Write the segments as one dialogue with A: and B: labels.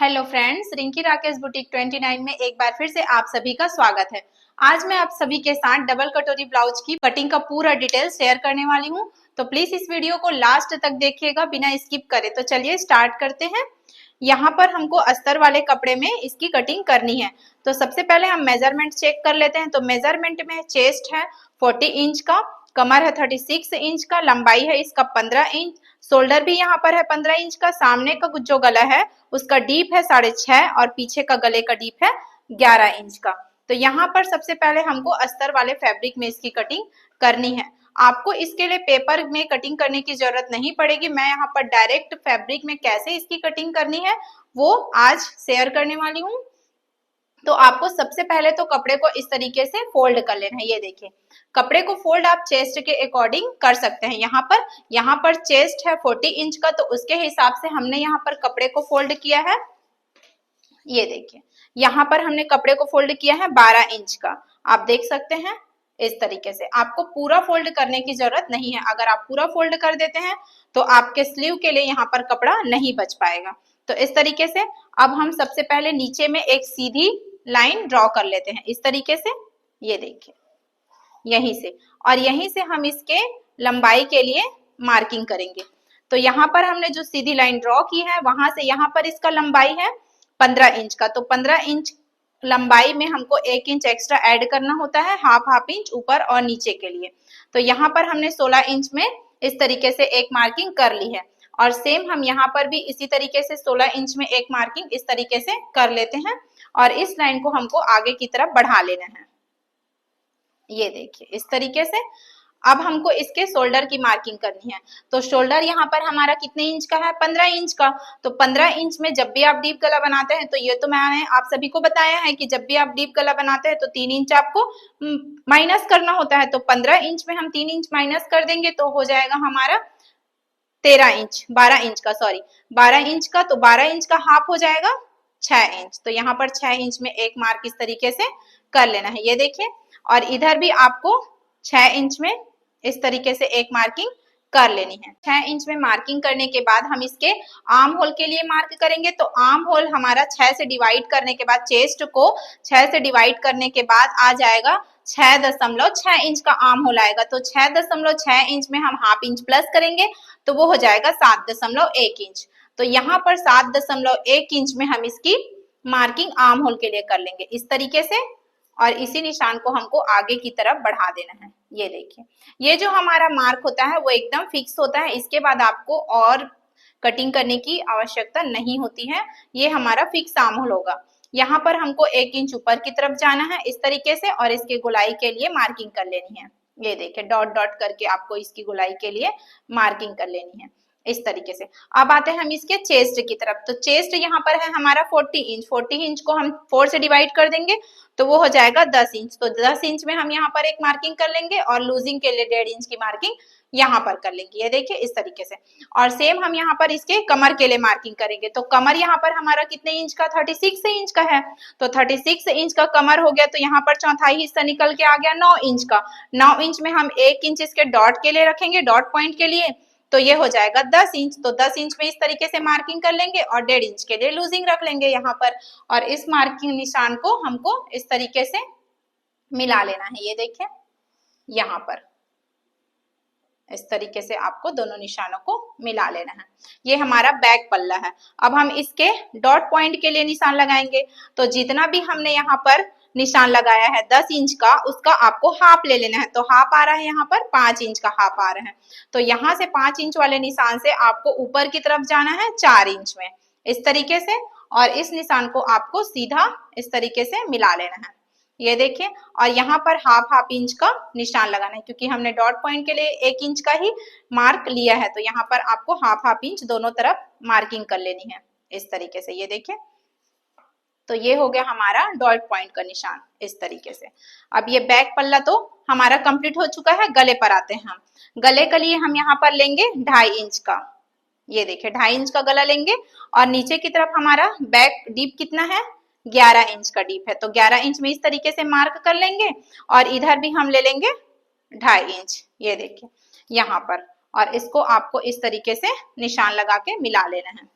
A: Hello friends, Rinki Rakesh boutique 29 में एक बार फिर से आप सभी का स्वागत है। आज मैं आप सभी के साथ डबल कटोरी ब्लाउज की कटिंग का पूरा डिटेल शेयर करने वाली हूं, तो प्लीज इस वीडियो को लास्ट तक देखिएगा बिना स्किप करे। तो चलिए स्टार्ट करते हैं। यहाँ पर हमको अस्तर वाले कपड़े में इसकी कटिंग करनी है, तो सबसे पहले हम मेजरमेंट चेक कर लेते हैं। तो मेजरमेंट में चेस्ट है 40 इंच का, कमर है 36 इंच का, लंबाई है इसका 15 इंच, शोल्डर भी यहाँ पर है 15 इंच का, सामने का जो गला है उसका डीप है 6.5 और पीछे का गले का डीप है 11 इंच का। तो यहाँ पर सबसे पहले हमको अस्तर वाले फैब्रिक में इसकी कटिंग करनी है। आपको इसके लिए पेपर में कटिंग करने की जरूरत नहीं पड़ेगी। मैं यहाँ पर डायरेक्ट फैब्रिक में कैसे इसकी कटिंग करनी है वो आज शेयर करने वाली हूँ। तो आपको सबसे पहले तो कपड़े को इस तरीके से फोल्ड कर लेना है। ये देखिए, कपड़े को फोल्ड आप चेस्ट के अकॉर्डिंग कर सकते हैं। यहाँ पर चेस्ट है 40 इंच का, तो उसके हिसाब से हमने यहाँ पर कपड़े को फोल्ड किया है। ये देखिए, यहाँ पर हमने कपड़े को फोल्ड किया है 12 इंच का। आप देख सकते हैं इस तरीके से। आपको पूरा फोल्ड करने की जरूरत नहीं है। अगर आप पूरा फोल्ड कर देते हैं तो आपके स्लीव के लिए यहाँ पर कपड़ा नहीं बच पाएगा। तो इस तरीके से अब हम सबसे पहले नीचे में एक सीधी लाइन ड्रॉ कर लेते हैं इस तरीके से। ये देखिए, यहीं से और यहीं से हम इसके लंबाई के लिए मार्किंग करेंगे। तो यहाँ पर हमने जो सीधी लाइन ड्रॉ की है वहां से यहाँ पर इसका लंबाई है 15 इंच का। तो 15 इंच लंबाई में हमको 1 इंच एक्स्ट्रा ऐड करना होता है, हाफ इंच ऊपर और नीचे के लिए। तो यहाँ पर हमने 16 इंच में इस तरीके से एक मार्किंग कर ली है और सेम हम यहाँ पर भी इसी तरीके से 16 इंच में एक मार्किंग इस तरीके से कर लेते हैं और इस लाइन को हमको आगे की तरफ बढ़ा लेना है। ये देखिए इस तरीके से। अब हमको इसके शोल्डर की मार्किंग करनी है। तो शोल्डर यहाँ पर हमारा कितने इंच का है? 15 इंच का। तो 15 इंच में जब भी आप डीप गला बनाते हैं, तो ये तो मैंने आप सभी को बताया है कि जब भी आप डीप गला बनाते हैं तो 3 इंच आपको माइनस करना होता है। तो 15 इंच में हम 3 इंच माइनस कर देंगे तो हो जाएगा हमारा 12 इंच का, सॉरी 12 इंच का। तो 12 इंच का हाफ हो जाएगा 6 इंच। तो यहाँ पर 6 इंच में एक मार्क इस तरीके से कर लेना है। ये देखिए, और इधर भी आपको 6 इंच में इस तरीके से एक मार्किंग कर लेनी है। 6 इंच में मार्किंग करने के बाद हम इसके आर्म होल के लिए मार्क करेंगे। तो आर्म होल हमारा 6 से डिवाइड करने के बाद, चेस्ट को 6 से डिवाइड करने के बाद आ जाएगा 6.6 इंच का आर्म होल आएगा। तो 6.6 इंच में हम हाफ इंच प्लस करेंगे तो वो हो जाएगा 7.1 इंच। तो यहाँ पर 7.1 इंच में हम इसकी मार्किंग आर्म होल के लिए कर लेंगे इस तरीके से और इसी निशान को हमको आगे की तरफ बढ़ा देना है। ये देखिए, ये जो हमारा मार्क होता है वो एकदम फिक्स होता है। इसके बाद आपको और कटिंग करने की आवश्यकता नहीं होती है। ये हमारा फिक्स आर्म होल होगा। यहाँ पर हमको 1 इंच ऊपर की तरफ जाना है इस तरीके से और इसके गोलाई के लिए मार्किंग कर लेनी है। ये देखिए, डॉट डॉट करके आपको इसकी गोलाई के लिए मार्किंग कर लेनी है इस तरीके से। अब आते हैं हम इसके चेस्ट की तरफ। तो चेस्ट यहाँ पर है हमारा 40 इंच। 40 इंच को हम 4 से डिवाइड कर देंगे तो वो हो जाएगा 10 इंच। तो 10 इंच में हम यहाँ पर एक मार्किंग कर लेंगे और लूजिंग के लिए 1.5 इंच की मार्किंग यहाँ पर कर लेंगे। ये देखिए इस तरीके से। और सेम हम यहाँ पर इसके कमर के लिए मार्किंग करेंगे। तो कमर यहाँ पर हमारा कितने इंच का? 36 इंच का है। तो 36 इंच का कमर हो गया। तो यहाँ पर चौथाई हिस्सा निकल के आ गया 9 इंच का। 9 इंच में हम 1 इंच इसके डॉट के लिए रखेंगे, डॉट पॉइंट के लिए। तो ये हो जाएगा 10 इंच। तो 10 इंच में इस तरीके से मार्किंग कर लेंगे और 1.5 इंच के लिए लूजिंग रख लेंगे यहाँ पर। और इस मार्किंग निशान को हमको इस तरीके से मिला लेना है। ये देखिए, यहाँ पर इस तरीके से आपको दोनों निशानों को मिला लेना है। ये हमारा बैक पल्ला है। अब हम इसके डॉट पॉइंट के लिए निशान लगाएंगे। तो जितना भी हमने यहाँ पर निशान लगाया है 10 इंच का, उसका आपको हाफ ले लेना है। तो हाफ आ रहा है यहाँ पर 5 इंच का हाफ आ रहा है। तो यहाँ से 5 इंच वाले निशान से आपको ऊपर की तरफ जाना है 4 इंच में इस तरीके से और इस निशान को आपको सीधा इस तरीके से मिला लेना है। ये देखिए, और यहाँ पर हाफ इंच का निशान लगाना है क्योंकि हमने डॉट पॉइंट के लिए 1 इंच का ही मार्क लिया है। तो यहाँ पर आपको हाफ इंच दोनों तरफ मार्किंग कर लेनी है इस तरीके से। ये देखिए, तो ये हो गया हमारा डॉट पॉइंट का निशान इस तरीके से। अब ये बैक पल्ला तो हमारा कंप्लीट हो चुका है। गले पर आते हैं हम। गले के लिए हम यहाँ पर लेंगे 2.5 इंच का। ये देखिए, 2.5 इंच का गला लेंगे और नीचे की तरफ हमारा बैक डीप कितना है? 11 इंच का डीप है। तो 11 इंच में इस तरीके से मार्क कर लेंगे और इधर भी हम ले लेंगे 2.5 इंच। ये देखिए यहाँ पर, और इसको आपको इस तरीके से निशान लगा के मिला लेना है।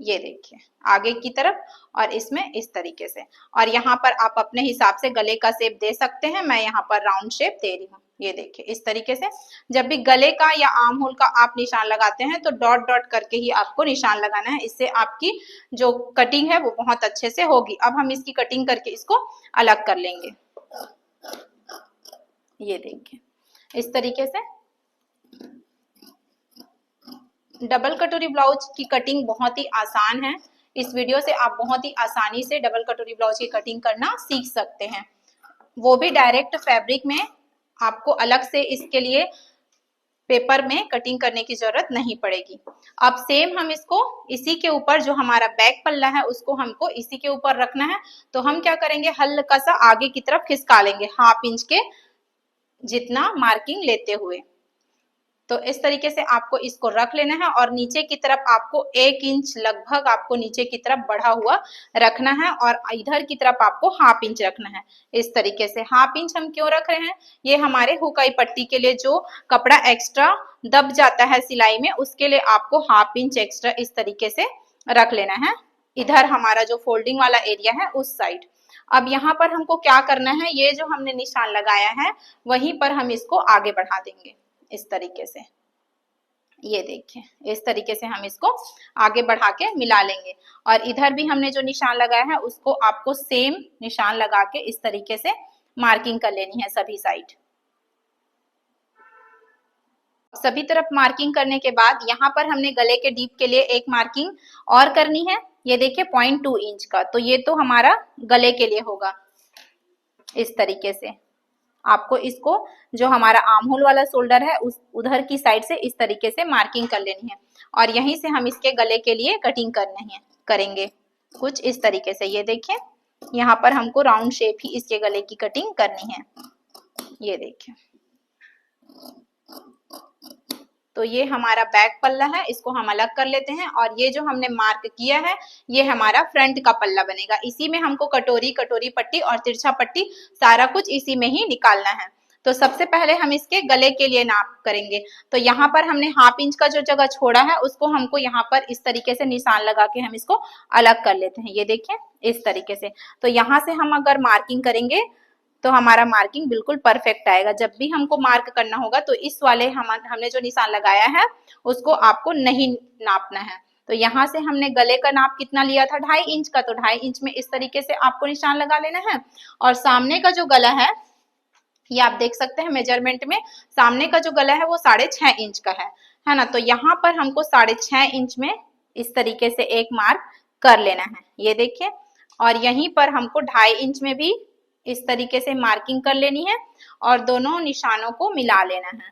A: ये देखिए आगे की तरफ और इसमें इस तरीके से। और यहाँ पर आप अपने हिसाब से गले का शेप दे सकते हैं, मैं यहाँ पर राउंड शेप दे रही हूँ। ये देखिए इस तरीके से। जब भी गले का या आर्म होल का आप निशान लगाते हैं तो डॉट डॉट करके ही आपको निशान लगाना है, इससे आपकी जो कटिंग है वो बहुत अच्छे से होगी। अब हम इसकी कटिंग करके इसको अलग कर लेंगे। ये देखिए इस तरीके से। डबल कटोरी ब्लाउज की कटिंग बहुत ही आसान है। इस वीडियो से आप बहुत ही आसानी से डबल कटोरी ब्लाउज की कटिंग करना सीख सकते हैं, वो भी डायरेक्ट फैब्रिक में। आपको अलग से इसके लिए पेपर में कटिंग करने की जरूरत नहीं पड़ेगी। अब सेम हम इसको इसी के ऊपर जो हमारा बैक पल्ला है उसको हमको इसी के ऊपर रखना है। तो हम क्या करेंगे, हल्का सा आगे की तरफ खिसका लेंगे, 1/2 इंच के जितना मार्किंग लेते हुए। तो इस तरीके से आपको इसको रख लेना है और नीचे की तरफ आपको 1 इंच लगभग आपको नीचे की तरफ बढ़ा हुआ रखना है और इधर की तरफ आपको 1/2 इंच रखना है। इस तरीके से 1/2 इंच हम क्यों रख रहे हैं, ये हमारे हुकाई पट्टी के लिए जो कपड़ा एक्स्ट्रा दब जाता है सिलाई में, उसके लिए आपको 1/2 इंच एक्स्ट्रा इस तरीके से रख लेना है। इधर हमारा जो फोल्डिंग वाला एरिया है उस साइड। अब यहाँ पर हमको क्या करना है, ये जो हमने निशान लगाया है वहीं पर हम इसको आगे बढ़ा देंगे इस तरीके से। ये देखिए इस तरीके से हम इसको आगे बढ़ा के मिला लेंगे। और इधर भी हमने जो निशान लगाया है उसको आपको सेम निशान लगा के इस तरीके से मार्किंग कर लेनी है सभी साइड। सभी तरफ मार्किंग करने के बाद यहाँ पर हमने गले के डीप के लिए एक मार्किंग और करनी है। ये देखिए 0.2 इंच का, तो ये तो हमारा गले के लिए होगा। इस तरीके से आपको इसको जो हमारा आर्म होल वाला शोल्डर है उस उधर की साइड से इस तरीके से मार्किंग कर लेनी है और यहीं से हम इसके गले के लिए कटिंग करेंगे कुछ इस तरीके से। ये देखिए यहाँ पर हमको राउंड शेप ही इसके गले की कटिंग करनी है। ये देखिए तो ये हमारा बैक पल्ला है, इसको हम अलग कर लेते हैं और ये जो हमने मार्क किया है ये हमारा फ्रंट का पल्ला बनेगा। इसी में हमको कटोरी पट्टी और तिरछा पट्टी सारा कुछ इसी में ही निकालना है। तो सबसे पहले हम इसके गले के लिए नाप करेंगे। तो यहाँ पर हमने 1/2 इंच का जो जगह छोड़ा है उसको हमको यहाँ पर इस तरीके से निशान लगा के हम इसको अलग कर लेते हैं। ये देखिए इस तरीके से। तो यहाँ से हम अगर मार्किंग करेंगे तो हमारा मार्किंग बिल्कुल परफेक्ट आएगा। जब भी हमको मार्क करना होगा तो इस वाले हमने जो निशान लगाया है उसको आपको नहीं नापना है। तो यहाँ से हमने गले का नाप कितना लिया था, 2.5 इंच का, तो 2.5 इंच में इस तरीके से आपको निशान लगा लेना है। और सामने का जो गला है ये आप देख सकते हैं मेजरमेंट में, सामने का जो गला है वो 6.5 इंच का है ना। तो यहाँ पर हमको 6.5 इंच में इस तरीके से एक मार्क कर लेना है। ये देखिए और यहीं पर हमको 2.5 इंच में भी इस तरीके से मार्किंग कर लेनी है और दोनों निशानों को मिला लेना है।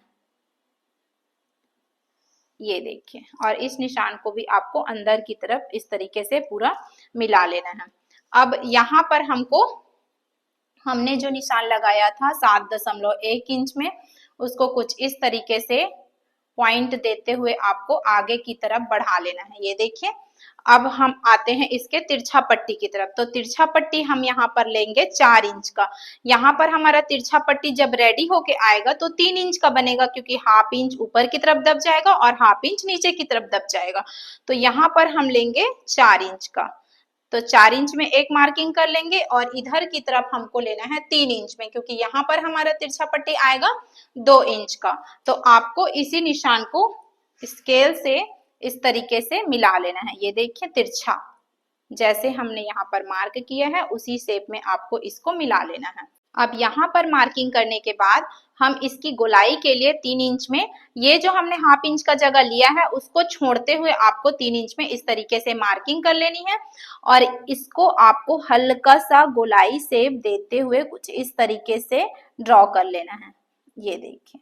A: ये देखिए और इस निशान को भी आपको अंदर की तरफ इस तरीके से पूरा मिला लेना है। अब यहाँ पर हमने जो निशान लगाया था 7.1 इंच में, उसको कुछ इस तरीके से पॉइंट देते हुए आपको आगे की तरफ बढ़ा लेना है। ये देखिए अब हम आते हैं इसके तिरछा पट्टी की तरफ। तो तिरछा पट्टी हम यहाँ पर लेंगे 4 इंच का। यहाँ पर हमारा तिरछा पट्टी जब रेडी होके आएगा तो 3 इंच का बनेगा, क्योंकि 1/2 इंच ऊपर की तरफ दब जाएगा और 1/2 इंच नीचे की तरफ दब जाएगा। तो यहाँ पर हम लेंगे 4 इंच का। तो 4 इंच में एक मार्किंग कर लेंगे और इधर की तरफ हमको लेना है 3 इंच में, क्योंकि यहाँ पर हमारा तिरछा पट्टी आएगा 2 इंच का। तो आपको इसी निशान को स्केल से इस तरीके से मिला लेना है। ये देखिए तिरछा जैसे हमने यहाँ पर मार्क किया है उसी शेप में आपको इसको मिला लेना है। अब यहाँ पर मार्किंग करने के बाद हम इसकी गोलाई के लिए 3 इंच में ये जो हमने 1/2 इंच का जगह लिया है उसको छोड़ते हुए आपको 3 इंच में इस तरीके से मार्किंग कर लेनी है और इसको आपको हल्का सा गोलाई शेप देते हुए कुछ इस तरीके से ड्रॉ कर लेना है। ये देखिए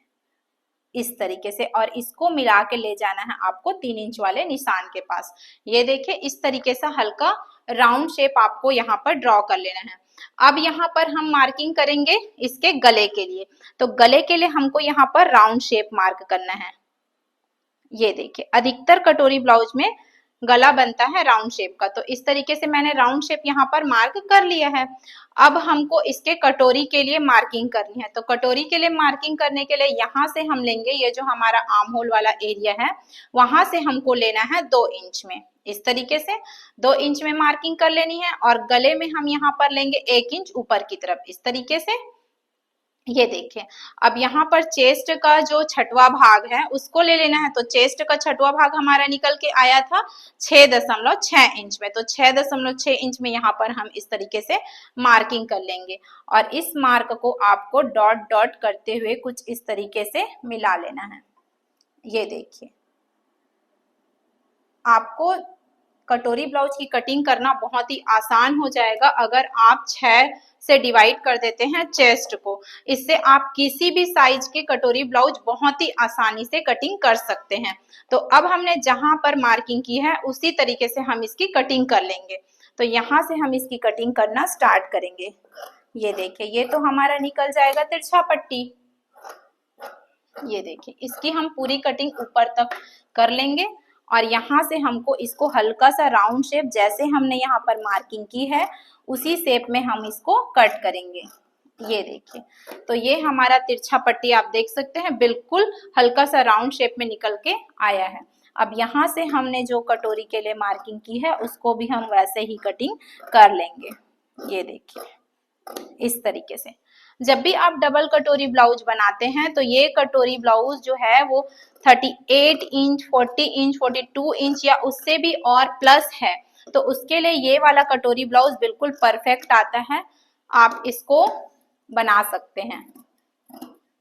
A: इस तरीके से और इसको मिला के ले जाना है आपको 3 इंच वाले निशान के पास। ये देखिए इस तरीके से हल्का राउंड शेप आपको यहाँ पर ड्रॉ कर लेना है। अब यहाँ पर हम मार्किंग करेंगे इसके गले के लिए। तो गले के लिए हमको यहाँ पर राउंड शेप मार्क करना है। ये देखिए अधिकतर कटोरी ब्लाउज में गला बनता है राउंड शेप का। तो इस तरीके से मैंने राउंड शेप यहाँ पर मार्क कर लिया है। अब हमको इसके कटोरी के लिए मार्किंग करनी है। तो कटोरी के लिए मार्किंग करने के लिए यहाँ से हम लेंगे, ये जो हमारा आर्म होल वाला एरिया है वहां से हमको लेना है 2 इंच में। इस तरीके से 2 इंच में मार्किंग कर लेनी है। और गले में हम यहाँ पर लेंगे 1 इंच ऊपर की तरफ, इस तरीके से। ये देखिए, अब यहाँ पर चेस्ट का जो छठवां भाग है उसको ले लेना है। तो चेस्ट का छठवां भाग हमारा निकल के आया था 6.6 इंच में। तो 6.6 इंच में यहाँ पर हम इस तरीके से मार्किंग कर लेंगे। और इस मार्क को आपको डॉट डॉट करते हुए कुछ इस तरीके से मिला लेना है। ये देखिए, आपको कटोरी ब्लाउज की कटिंग करना बहुत ही आसान हो जाएगा अगर आप 6 से डिवाइड कर देते हैं चेस्ट को। इससे आप किसी भी साइज के कटोरी ब्लाउज बहुत ही आसानी से कटिंग कर सकते हैं। तो अब हमने जहां पर मार्किंग की है उसी तरीके से हम इसकी कटिंग कर लेंगे। तो यहाँ से हम इसकी कटिंग करना स्टार्ट करेंगे। ये देखिए, ये तो हमारा निकल जाएगा तिरछा पट्टी। ये देखिए, इसकी हम पूरी कटिंग ऊपर तक कर लेंगे। और यहाँ से हमको इसको हल्का सा राउंड शेप, जैसे हमने यहाँ पर मार्किंग की है उसी शेप में हम इसको कट करेंगे। ये देखिए, तो ये हमारा तिरछा पट्टी आप देख सकते हैं बिल्कुल हल्का सा राउंड शेप में निकल के आया है। अब यहाँ से हमने जो कटोरी के लिए मार्किंग की है उसको भी हम वैसे ही कटिंग कर लेंगे। ये देखिए, इस तरीके से। जब भी आप डबल कटोरी ब्लाउज बनाते हैं तो ये कटोरी ब्लाउज जो है वो 38 इंच, 40 इंच, 42 इंच या उससे भी और प्लस है। तो उसके लिए ये वाला कटोरी ब्लाउज बिल्कुल परफेक्ट आता है, आप इसको बना सकते हैं।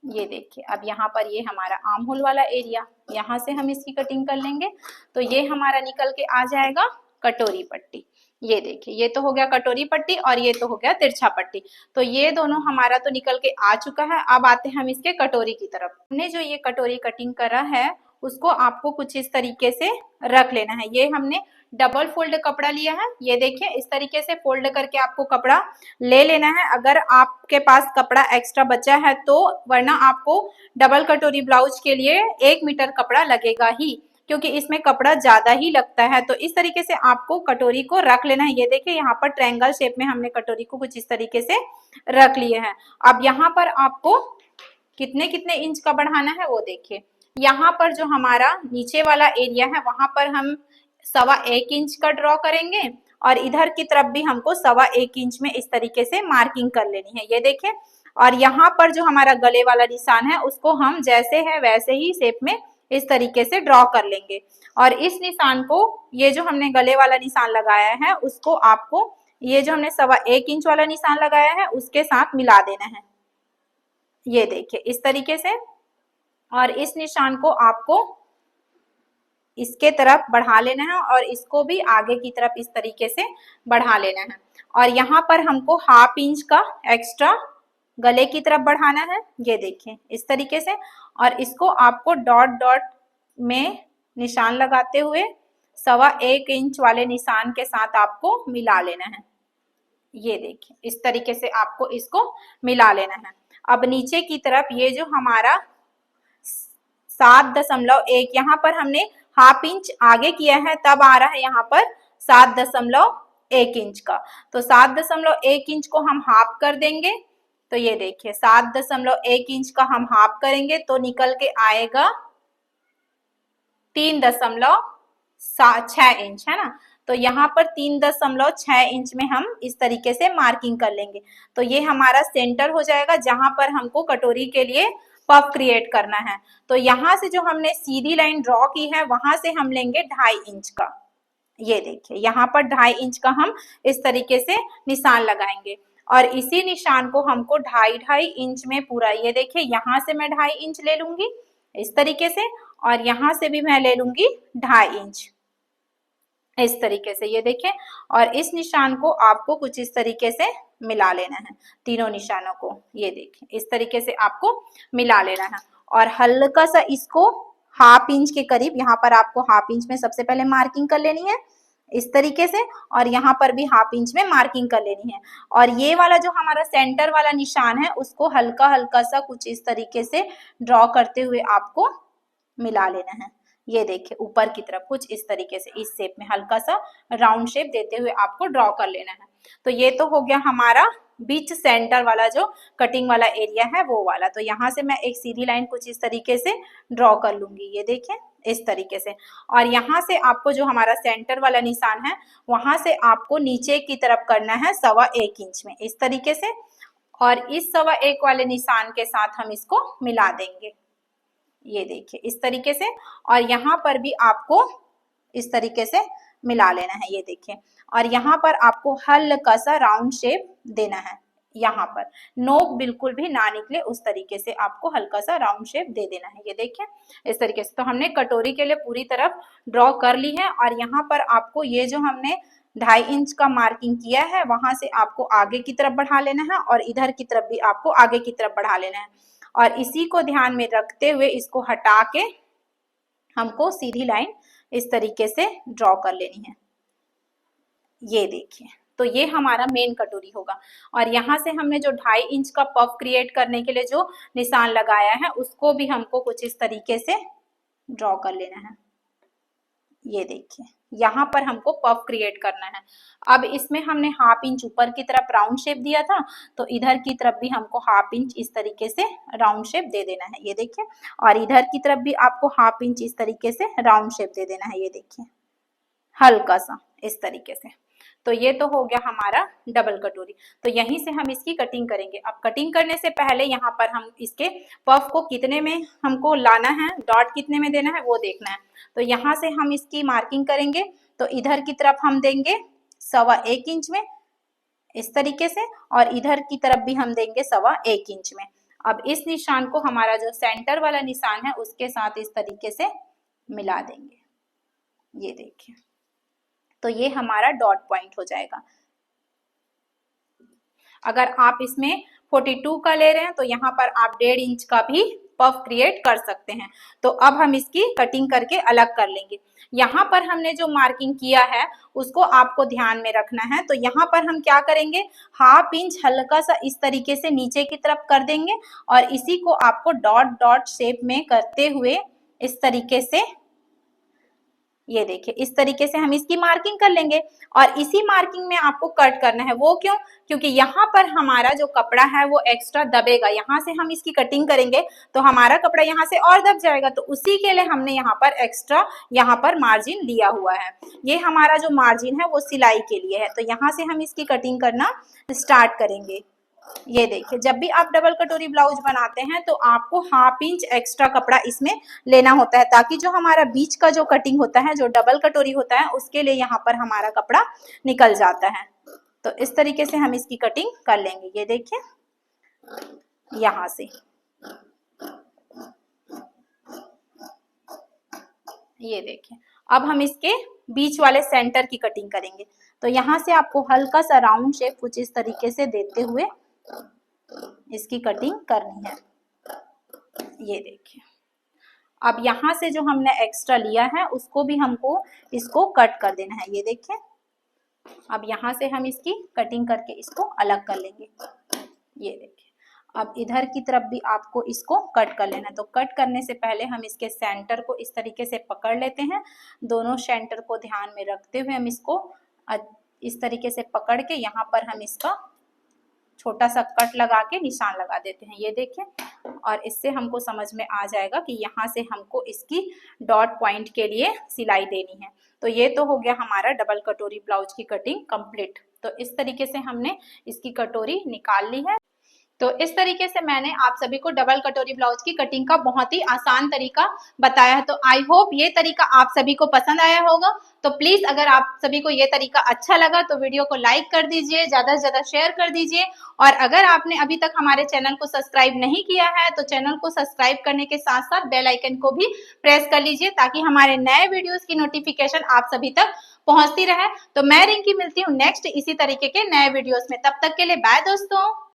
A: ये देखिए, अब यहाँ पर ये हमारा आर्म होल वाला एरिया, यहाँ से हम इसकी कटिंग कर लेंगे। तो ये हमारा निकल के आ जाएगा कटोरी पट्टी। ये देखिए, ये तो हो गया कटोरी पट्टी और ये तो हो गया तिरछा पट्टी। तो ये दोनों हमारा तो निकल के आ चुका है। अब आते हैं हम इसके कटोरी की तरफ। हमने जो ये कटोरी कटिंग करा है उसको आपको कुछ इस तरीके से रख लेना है। ये हमने डबल फोल्ड कपड़ा लिया है। ये देखिए, इस तरीके से फोल्ड करके आपको कपड़ा ले लेना है। अगर आपके पास कपड़ा एक्स्ट्रा बचा है तो, वरना आपको डबल कटोरी ब्लाउज के लिए 1 मीटर कपड़ा लगेगा ही, क्योंकि इसमें कपड़ा ज्यादा ही लगता है। तो इस तरीके से आपको कटोरी को रख लेना है। ये देखिए, यहाँ पर ट्रायंगल शेप में हमने कटोरी को कुछ इस तरीके से रख लिए हैं। अब यहाँ पर आपको कितने कितने इंच का बढ़ाना है वो देखिए। यहाँ पर जो हमारा नीचे वाला एरिया है वहां पर हम 1.25 इंच का ड्रॉ करेंगे और इधर की तरफ भी हमको 1.25 इंच में इस तरीके से मार्किंग कर लेनी है। ये देखिए, और यहाँ पर जो हमारा गले वाला निशान है उसको हम जैसे है वैसे ही शेप में इस तरीके से ड्रॉ कर लेंगे। और इस निशान को, ये जो हमने गले वाला निशान लगाया है उसको आपको ये जो हमने 1.25 इंच वाला निशान लगाया है उसके साथ मिला देना है। ये देखिए, इस तरीके से। और इस निशान को आपको इसके तरफ बढ़ा लेना है और इसको भी आगे की तरफ इस तरीके से बढ़ा लेना है। और यहाँ पर हमको 1/2 इंच का एक्स्ट्रा गले की तरफ बढ़ाना है। ये देखिए, इस तरीके से। और इसको आपको डॉट डॉट में निशान लगाते हुए 1.25 इंच वाले निशान के साथ आपको मिला लेना है। ये देखिए, इस तरीके से आपको इसको मिला लेना है। अब नीचे की तरफ ये जो हमारा 7.1, यहाँ पर हमने 1/2 इंच आगे किया है, तब आ रहा है यहाँ पर 7.1 इंच का। तो 7.1 इंच को हम हाफ कर देंगे। तो ये देखिए, 7.1 इंच का हम हाफ करेंगे तो निकल के आएगा 3.6 इंच, है ना। तो यहाँ पर 3.6 इंच में हम इस तरीके से मार्किंग कर लेंगे। तो ये हमारा सेंटर हो जाएगा जहां पर हमको कटोरी के लिए पफ क्रिएट करना है। तो यहाँ से जो हमने सीधी लाइन ड्रॉ की है वहां से हम लेंगे 2.5 इंच का। ये देखिए, यहाँ पर 2.5 इंच का हम इस तरीके से निशान लगाएंगे। और इसी निशान को हमको 2.5 इंच में पूरा, ये देखिए, यहाँ से मैं 2.5 इंच ले लूंगी इस तरीके से, और यहाँ से भी मैं ले लूंगी 2.5 इंच इस तरीके से। ये देखिए, और इस निशान को आपको कुछ इस तरीके से मिला लेना है, तीनों निशानों को। ये देखिए, इस तरीके से आपको मिला लेना है। और हल्का सा इसको 1/2 इंच के करीब, यहाँ पर आपको 1/2 इंच में सबसे पहले मार्किंग कर लेनी है इस तरीके से, और यहाँ पर भी 1/2 इंच में मार्किंग कर लेनी है। और ये वाला जो हमारा सेंटर वाला निशान है उसको हल्का हल्का सा कुछ इस तरीके से ड्रॉ करते हुए आपको मिला लेना है। ये देखिए ऊपर की तरफ कुछ इस तरीके से इस शेप में हल्का सा राउंड शेप देते हुए आपको ड्रॉ कर लेना है। तो ये तो हो गया हमारा बीच सेंटर वाला जो कटिंग वाला एरिया है वो वाला। तो यहाँ से मैं एक सीधी लाइन कुछ इस तरीके से ड्रॉ कर लूंगी, ये देखिए इस तरीके से। और यहाँ से आपको जो हमारा सेंटर वाला निशान है वहां से आपको नीचे की तरफ करना है 1.25 इंच में इस तरीके से, और इस 1.25 वाले निशान के साथ हम इसको मिला देंगे, ये देखिए इस तरीके से। और यहाँ पर भी आपको इस तरीके से मिला लेना है, ये देखिए। और यहाँ पर आपको हल्का सा राउंड शेप देना है, यहाँ पर नोक बिल्कुल भी ना निकले उस तरीके से आपको हल्का सा राउंड शेप दे देना है, ये देखिए इस तरीके से। तो हमने कटोरी के लिए पूरी तरफ ड्रॉ कर ली है। और यहाँ पर आपको ये जो हमने 2.5 इंच का मार्किंग किया है वहां से आपको आगे की तरफ बढ़ा लेना है, और इधर की तरफ भी आपको आगे की तरफ बढ़ा लेना है। और इसी को ध्यान में रखते हुए इसको हटा के हमको सीधी लाइन इस तरीके से ड्रॉ कर लेनी है, ये देखिए। तो ये हमारा मेन कटोरी होगा। और यहाँ से हमने जो 2.5 इंच का पफ क्रिएट करने के लिए जो निशान लगाया है उसको भी हमको कुछ इस तरीके से ड्रॉ कर लेना है, ये देखिए यहाँ पर हमको पफ क्रिएट करना है। अब इसमें हमने 1/2 इंच ऊपर की तरफ राउंड शेप दिया था, तो इधर की तरफ भी हमको 1/2 इंच इस तरीके से राउंड शेप दे देना है, ये देखिए। और इधर की तरफ भी आपको 1/2 इंच इस तरीके से राउंड शेप दे देना है, ये देखिए हल्का सा इस तरीके से। तो ये तो हो गया हमारा डबल कटोरी। तो यहीं से हम इसकी कटिंग करेंगे। अब कटिंग करने से पहले यहाँ पर हम इसके पफ को कितने में हमको लाना है, डॉट कितने में देना है वो देखना है। तो यहाँ से हम इसकी मार्किंग करेंगे, तो इधर की तरफ हम देंगे 1.25 इंच में इस तरीके से, और इधर की तरफ भी हम देंगे 1.25 इंच में। अब इस निशान को हमारा जो सेंटर वाला निशान है उसके साथ इस तरीके से मिला देंगे, ये देखिए। तो ये हमारा डॉट पॉइंट हो जाएगा। अगर आप इसमें 42 का ले रहे हैं तो यहाँ पर आप 1.5 इंच का भी पफ क्रिएट कर सकते हैं। तो अब हम इसकी कटिंग करके अलग कर लेंगे। यहाँ पर हमने जो मार्किंग किया है उसको आपको ध्यान में रखना है। तो यहाँ पर हम क्या करेंगे, 1/2 इंच हल्का सा इस तरीके से नीचे की तरफ कर देंगे, और इसी को आपको डॉट डॉट शेप में करते हुए इस तरीके से, ये देखिए इस तरीके से हम इसकी मार्किंग कर लेंगे। और इसी मार्किंग में आपको कट करना है, वो क्यों, क्योंकि यहाँ पर हमारा जो कपड़ा है वो एक्स्ट्रा दबेगा। यहाँ से हम इसकी कटिंग करेंगे तो हमारा कपड़ा यहाँ से और दब जाएगा, तो उसी के लिए हमने यहाँ पर एक्स्ट्रा यहाँ पर मार्जिन लिया हुआ है। ये हमारा जो मार्जिन है वो सिलाई के लिए है। तो यहाँ से हम इसकी कटिंग करना स्टार्ट करेंगे। ये देखिए जब भी आप डबल कटोरी ब्लाउज बनाते हैं तो आपको 1/2 इंच एक्स्ट्रा कपड़ा इसमें लेना होता है, ताकि जो हमारा बीच का जो कटिंग होता है, जो डबल कटोरी होता है, उसके लिए यहाँ पर हमारा कपड़ा निकल जाता है। तो इस तरीके से हम इसकी कटिंग कर लेंगे, ये देखिए यहाँ से, ये देखिए। अब हम इसके बीच वाले सेंटर की कटिंग करेंगे। तो यहाँ से आपको हल्का सा राउंड शेप कुछ इस तरीके से देते हुए इसकी कटिंग करनी है, ये देखिए। अब यहाँ से जो हमने एक्स्ट्रा लिया है उसको भी हमको इसको कट कर देना है, ये देखिए। अब यहाँ से हम इसकी कटिंग करके इसको अलग कर लेंगे, ये देखिए। अब इधर की तरफ भी आपको इसको कट कर लेना है। तो कट करने से पहले हम इसके सेंटर को इस तरीके से पकड़ लेते हैं। दोनों सेंटर को ध्यान में रखते हुए हम इसको इस तरीके से पकड़ के यहाँ पर हम इसका छोटा सा कट लगा के निशान लगा देते हैं, ये देखिए। और इससे हमको समझ में आ जाएगा कि यहाँ से हमको इसकी डॉट पॉइंट के लिए सिलाई देनी है। तो ये तो हो गया हमारा डबल कटोरी ब्लाउज की कटिंग कंप्लीट। तो इस तरीके से हमने इसकी कटोरी निकाल ली है। तो इस तरीके से मैंने आप सभी को डबल कटोरी ब्लाउज की कटिंग का बहुत ही आसान तरीका बताया है। तो आई होप ये तरीका आप सभी को पसंद आया होगा। तो प्लीज अगर आप सभी को ये तरीका अच्छा लगा तो वीडियो को लाइक कर दीजिए, ज्यादा से ज्यादा शेयर कर दीजिए। और अगर आपने अभी तक हमारे चैनल को सब्सक्राइब नहीं किया है तो चैनल को सब्सक्राइब करने के साथ साथ बेल आइकन को भी प्रेस कर लीजिए, ताकि हमारे नए वीडियोस की नोटिफिकेशन आप सभी तक पहुंचती रहे। तो मैं रिंकी मिलती हूँ नेक्स्ट इसी तरीके के नए वीडियोस में। तब तक के लिए बाय दोस्तों।